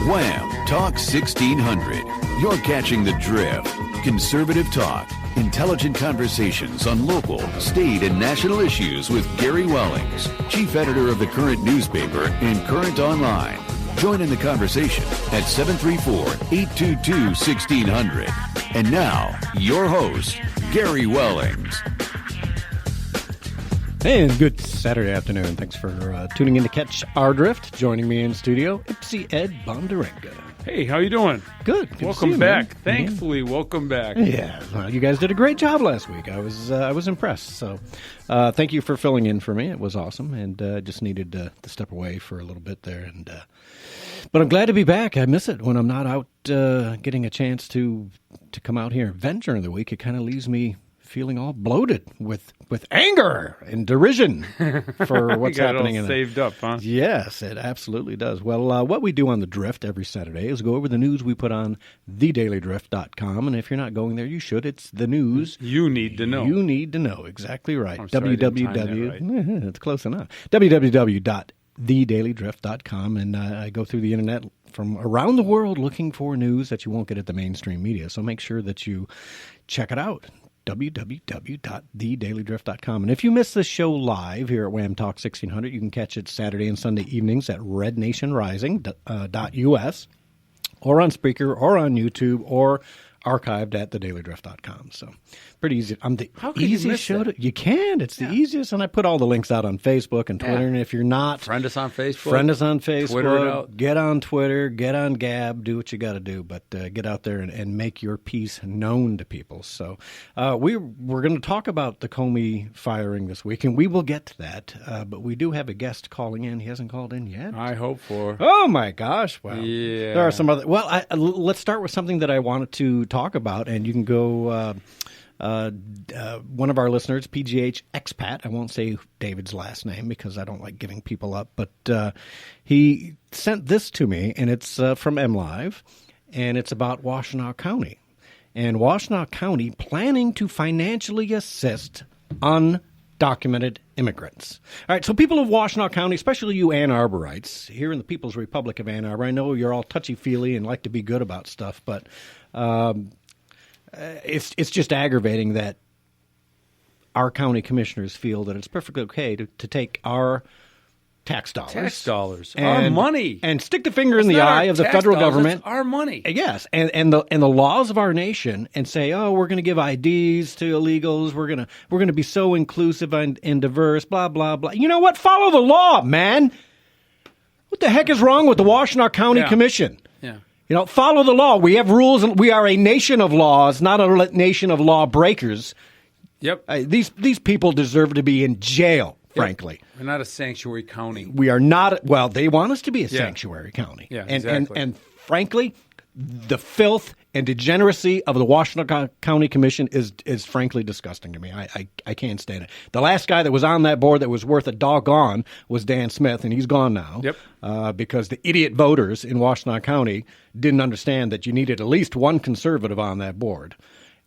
Wham! Talk 1600. You're catching the drift. Conservative talk. Intelligent conversations on local, state, and national issues with Gary Wellings, chief editor of the Current newspaper and Current Online. Join in the conversation at 734-822-1600. And now, your host, Gary Wellings. And good Saturday afternoon. Thanks for tuning in to catch our drift. Joining me in studio, Ipsy Ed Bonderenka. Hey, how you doing? Good. Welcome back. Thankfully, welcome back. Yeah, well, you guys did a great job last week. I was impressed. So, thank you for filling in for me. It was awesome, and just needed to step away for a little bit there. And but I'm glad to be back. I miss it when I'm not out getting a chance to come out here and vent during the week. It kind of leaves me feeling all bloated with anger and derision for what's happening. It all saved up, huh? Yes, it absolutely does. Well, what we do on The Drift every Saturday is go over the news we put on thedailydrift.com, and if you're not going there, you should. It's the news. You need to know. You need to know. Exactly right. I'm sorry, I didn't time that right. It's close enough. www.thedailydrift.com, and I go through the internet from around the world looking for news that you won't get at the mainstream media, so make sure that you check it out. www.thedailydrift.com. And if you miss this show live here at Wham Talk 1600, you can catch it Saturday and Sunday evenings at rednationrising.us or on Spreaker or on YouTube or archived at thedailydrift.com. So pretty easy. I'm the easiest show to... You can. It's the easiest. And I put all the links out on Facebook and Twitter. And if you're not... Friend us on Facebook. Friend us on Facebook. Twitter it out. Get on Twitter. Get on Gab. Do what you got to do. But get out there and make your piece known to people. So we're going to talk about the Comey firing this week. And we will get to that. But we do have a guest calling in. He hasn't called in yet. I hope for. Oh, my gosh. Well, yeah. There are some other... Well, let's start with something that I wanted to talk about. And you can go... one of our listeners, PGH Expat, I won't say David's last name because I don't like giving people up, but he sent this to me, and it's from MLive, and it's about Washtenaw County. And Washtenaw County planning to financially assist undocumented immigrants. All right, so people of Washtenaw County, especially you Ann Arborites, here in the People's Republic of Ann Arbor, I know you're all touchy-feely and like to be good about stuff, but... It's just aggravating that our county commissioners feel that it's perfectly okay to take our tax dollars, our money, and stick the finger in the eye of the federal government. It's our money, yes, and the laws of our nation, and say, oh, we're going to give IDs to illegals, we're going to be so inclusive and diverse, blah blah blah. You know what? Follow the law, man. What the heck is wrong with the Washtenaw County Commission? Yeah. You know, follow the law. We have rules, and we are a nation of laws, not a nation of law breakers. Yep. These people deserve to be in jail, frankly. We're not a sanctuary county. We are not. Well, they want us to be a sanctuary county. Yeah, exactly. And frankly, the filth and degeneracy of the Washtenaw County Commission is frankly disgusting to me. I can't stand it. The last guy that was on that board that was worth a doggone was Dan Smith, and he's gone now. Yep. Because the idiot voters in Washtenaw County didn't understand that you needed at least one conservative on that board.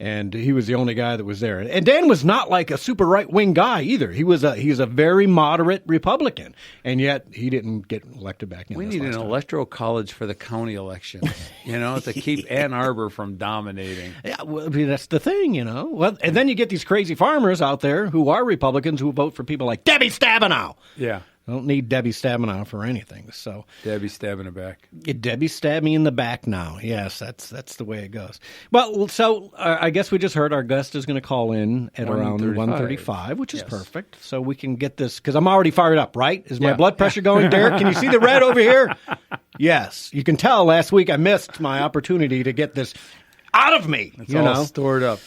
And he was the only guy that was there. And Dan was not like a super right-wing guy either. He's a very moderate Republican. And yet he didn't get elected back in. We need an electoral college for the county elections, to keep Ann Arbor from dominating. Yeah, well, that's the thing, Well, and then you get these crazy farmers out there who are Republicans who vote for people like Debbie Stabenow. Yeah. I don't need Debbie Stabenow for anything. So Debbie stabbing her back. Debbie stabbed me in the back now. Yes, that's the way it goes. Well, so I guess we just heard our guest is going to call in at around 1:35, which is perfect. So we can get this, because I'm already fired up, right? Is my blood pressure going, Derek? Can you see the red over here? Yes. You can tell last week I missed my opportunity to get this out of me. It's all stored up.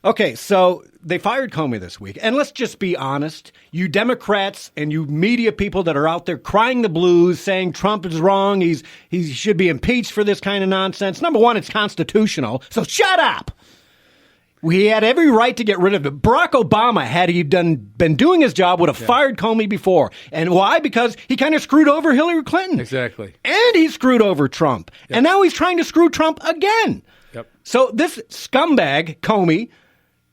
Okay, so they fired Comey this week. And let's just be honest. You Democrats and you media people that are out there crying the blues, saying Trump is wrong, he should be impeached for this kind of nonsense. Number one, it's constitutional, so shut up. We had every right to get rid of it. Barack Obama, had he been doing his job, would have fired Comey before. And why? Because he kind of screwed over Hillary Clinton. Exactly. And he screwed over Trump. Yep. And now he's trying to screw Trump again. Yep. So this scumbag, Comey,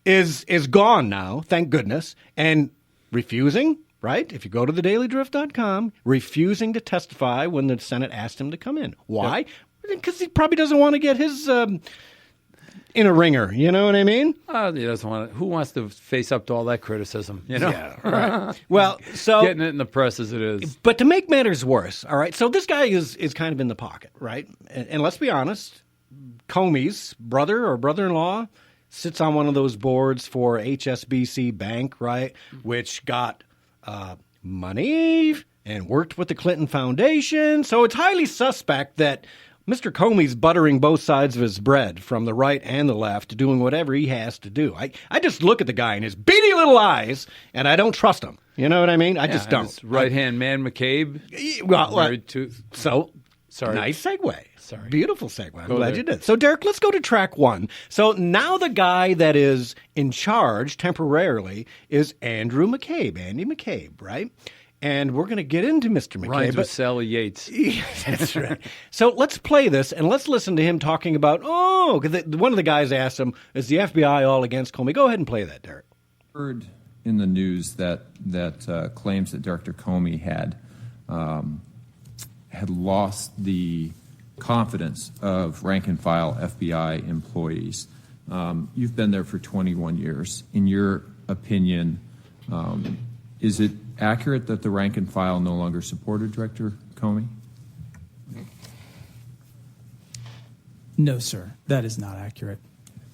is gone now, thank goodness, and refusing right? If you go to thedailydrift.com, refusing to testify when the Senate asked him to come in. Why? Because he probably doesn't want to get his in a ringer. You know what I mean? He doesn't want to. Who wants to face up to all that criticism? You know? Yeah, right. Well, so getting it in the press as it is. But to make matters worse, all right, so this guy is kind of in the pocket, right? And let's be honest, Comey's brother or brother-in-law sits on one of those boards for HSBC Bank, right, which got money and worked with the Clinton Foundation. So it's highly suspect that Mr. Comey's buttering both sides of his bread from the right and the left, doing whatever he has to do. I just look at the guy in his beady little eyes, and I don't trust him. You know what I mean? I just don't. His right-hand man, McCabe. Sorry. Nice segue. Sorry. Beautiful segue. I'm glad you did. So, Derek, let's go to track one. So now the guy that is in charge temporarily is Andrew McCabe, Andy McCabe, right? And we're going to get into Mr. McCabe. Rhymes with Sally Yates. That's right. So let's play this, and let's listen to him talking about, because one of the guys asked him, is the FBI all against Comey? Go ahead and play that, Derek. Heard in the news that claims that Director Comey had lost the confidence of rank-and-file FBI employees. You've been there for 21 years. In your opinion, is it accurate that the rank-and-file no longer supported Director Comey? No, sir. That is not accurate.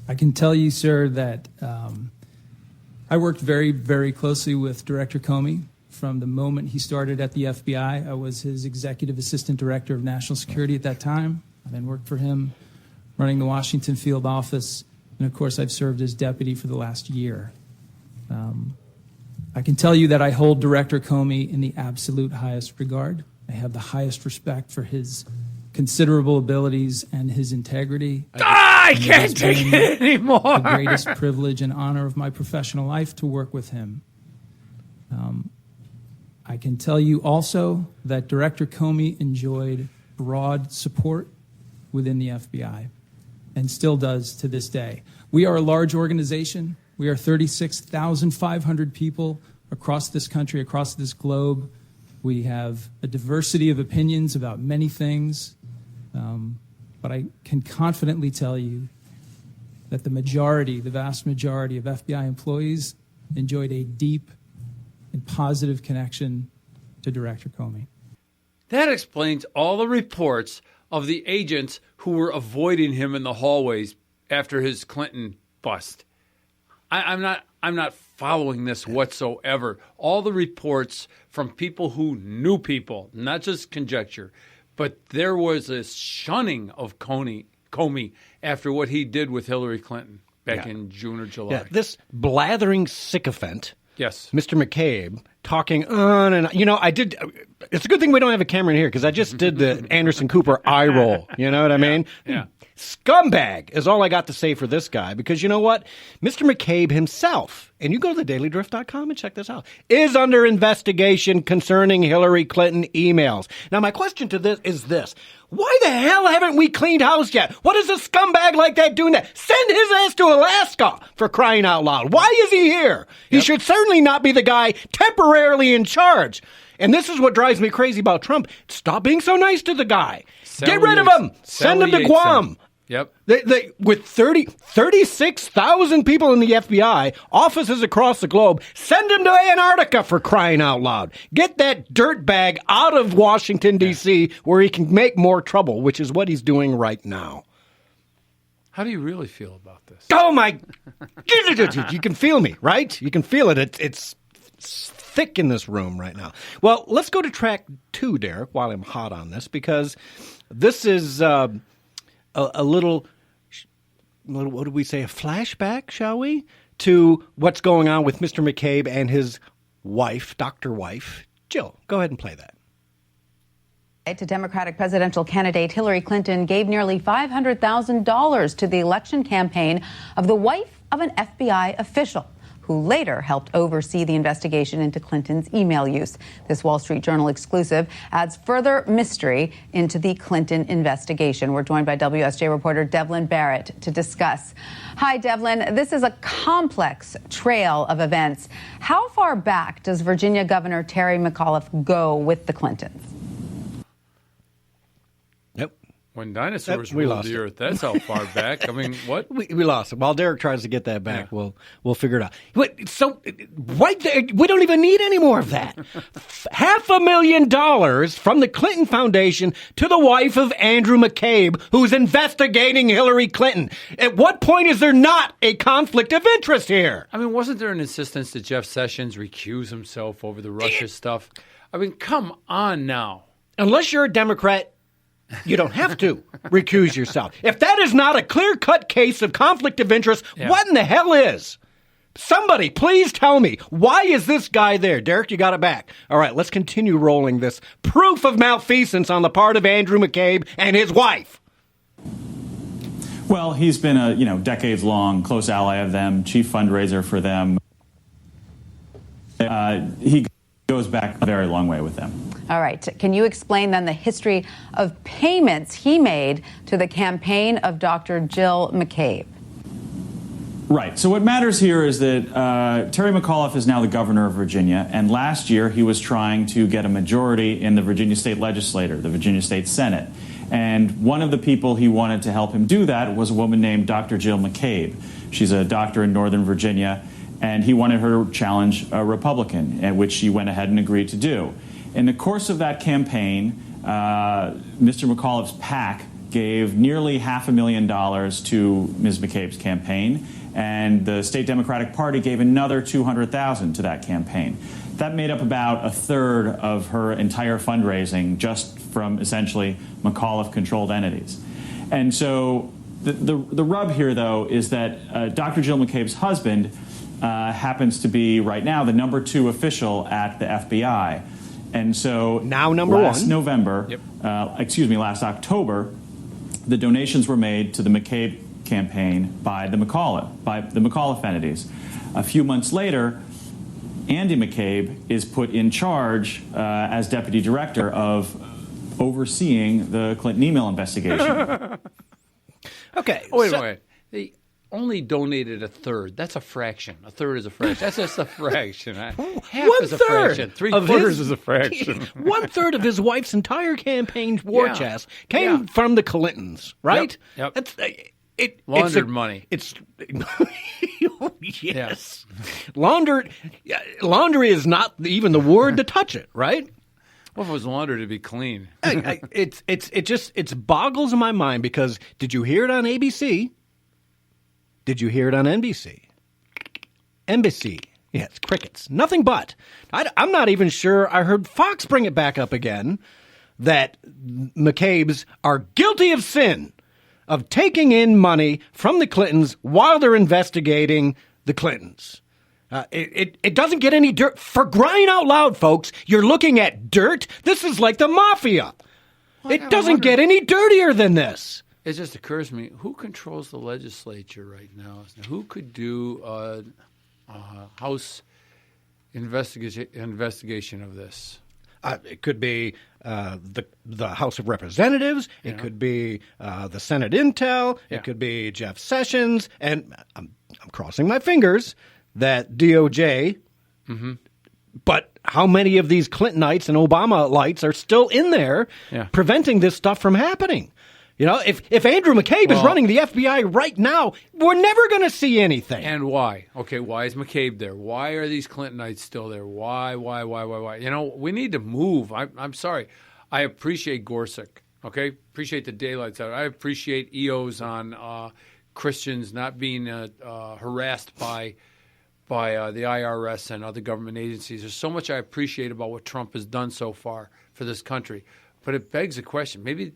I can tell you, sir, that I worked very, very closely with Director Comey from the moment he started at the FBI. I was his executive assistant director of national security at that time. I then worked for him running the Washington field office. And, of course, I've served as deputy for the last year. I can tell you that I hold Director Comey in the absolute highest regard. I have the highest respect for his considerable abilities and his integrity. I can't take it anymore. The greatest privilege and honor of my professional life to work with him. I can tell you also that Director Comey enjoyed broad support within the FBI and still does to this day. We are a large organization. We are 36,500 people across this country, across this globe. We have a diversity of opinions about many things. But I can confidently tell you that the vast majority of FBI employees enjoyed a deep and positive connection to Director Comey. That explains all the reports of the agents who were avoiding him in the hallways after his Clinton bust. I'm not following this whatsoever. All the reports from people who knew people, not just conjecture, but there was this shunning of Comey after what he did with Hillary Clinton back in June or July. Yeah, this blathering sycophant, yes, Mr. McCabe, talking on and I did. It's a good thing we don't have a camera in here because I just did the Anderson Cooper eye roll. You know what I mean? Yeah. Scumbag is all I got to say for this guy because you know what? Mr. McCabe himself, and you go to thedailydrift.com and check this out, is under investigation concerning Hillary Clinton emails. Now, my question to this is this. Why the hell haven't we cleaned house yet? What is a scumbag like that doing that? Send his ass to Alaska, for crying out loud. Why is he here? He should certainly not be the guy temporarily in charge. And this is what drives me crazy about Trump. Stop being so nice to the guy. Get rid of him. Send him to Guam. Yep. They with 36,000 people in the FBI, offices across the globe, send him to Antarctica, for crying out loud. Get that dirtbag out of Washington, D.C., where he can make more trouble, which is what he's doing right now. How do you really feel about this? Oh, my. You can feel me, right? You can feel it. It's thick in this room right now. Well, let's go to track 2, Derek, while I'm hot on this, because this is a little, what do we say, a flashback, shall we, to what's going on with Mr. McCabe and his wife, Dr. Wife, Jill. Go ahead and play that. To Democratic presidential candidate Hillary Clinton gave nearly $500,000 to the election campaign of the wife of an FBI official who who later helped oversee the investigation into Clinton's email use. This Wall Street Journal exclusive adds further mystery into the Clinton investigation. We're joined by WSJ reporter Devlin Barrett to discuss. Hi, Devlin. This is a complex trail of events. How far back does Virginia Governor Terry McAuliffe go with the Clintons? When dinosaurs ruled the earth, that's how far back. I mean, what? We lost it. While Derek tries to get that back, we'll figure it out. So right there, we don't even need any more of that. $500,000 from the Clinton Foundation to the wife of Andrew McCabe, who's investigating Hillary Clinton. At what point is there not a conflict of interest here? I mean, wasn't there an insistence that Jeff Sessions recuse himself over the Russia stuff? I mean, come on now. Unless you're a Democrat, you don't have to recuse yourself. If that is not a clear-cut case of conflict of interest, what in the hell is? Somebody, please tell me, why is this guy there? Derek, you got it back. All right, let's continue rolling this proof of malfeasance on the part of Andrew McCabe and his wife. Well, he's been a decades-long close ally of them, chief fundraiser for them. He goes back a very long way with them. All right. Can you explain then the history of payments he made to the campaign of Dr. Jill McCabe? Right. So what matters here is that Terry McAuliffe is now the governor of Virginia, and last year he was trying to get a majority in the Virginia State Legislature, the Virginia State Senate. And one of the people he wanted to help him do that was a woman named Dr. Jill McCabe. She's a doctor in Northern Virginia, and he wanted her to challenge a Republican, which she went ahead and agreed to do. In the course of that campaign, Mr. McAuliffe's PAC gave nearly $500,000 to Ms. McCabe's campaign, and the State Democratic Party gave another $200,000 to that campaign. That made up about a third of her entire fundraising just from essentially McAuliffe-controlled entities. And so the rub here, though, is that Dr. Jill McCabe's husband happens to be right now the number 2 official at the FBI. And so now number last 1. November, last October, the donations were made to the McCabe campaign by the McAuliffe entities. A few months later, Andy McCabe is put in charge as deputy director of overseeing the Clinton email investigation. Okay. Wait a minute. They only donated a third. That's a fraction. A third is a fraction. That's just a fraction. Half is a fraction. 3/4 is a fraction. 1/3 of his wife's entire campaign war chest came from the Clintons, right? Yep. That's laundered money. It's yes. Laundry is not even the word to touch it, right? Well, if it was laundered, it'd be clean. It boggles my mind because did you hear it on ABC? Did you hear it on NBC? NBC. Yeah, it's crickets. Nothing but. I'm not even sure I heard Fox bring it back up again that McCabe's are guilty of sin of taking in money from the Clintons while they're investigating the Clintons. It doesn't get any dirt. For crying out loud, folks, you're looking at dirt? This is like the mafia. Well, it doesn't get any dirtier than this. It just occurs to me, who controls the legislature right now? Who could do a House investigation of this? It could be the House of Representatives. It could be the Senate Intel. It could be Jeff Sessions. And I'm crossing my fingers that DOJ. Mm-hmm. But how many of these Clintonites and Obama-lites are still in there preventing this stuff from happening? You know, if Andrew McCabe is running the FBI right now, we're never going to see anything. And why? Okay, why is McCabe there? Why are these Clintonites still there? Why? You know, we need to move. I'm sorry. I appreciate Gorsuch, okay? Appreciate the daylights out. I appreciate EOs on Christians not being harassed by the IRS and other government agencies. There's so much I appreciate about what Trump has done so far for this country. But it begs a question. Maybe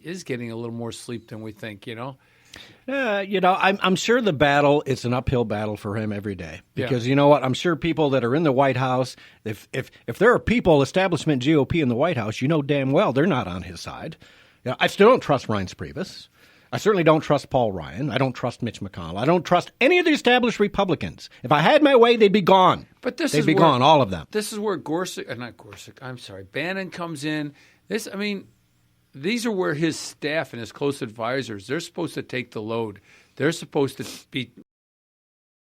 is getting a little more sleep than we think, you know? I'm sure the battle, it's an uphill battle for him every day. Because you know what? I'm sure people that are in the White House, if there are people, establishment GOP in the White House, you know damn well they're not on his side. I still don't trust Reince Priebus. I certainly don't trust Paul Ryan. I don't trust Mitch McConnell. I don't trust any of the established Republicans. If I had my way, they'd be gone. But they'd be gone, all of them. This is where Bannon comes in. These are where his staff and his close advisors, they're supposed to take the load. They're supposed to be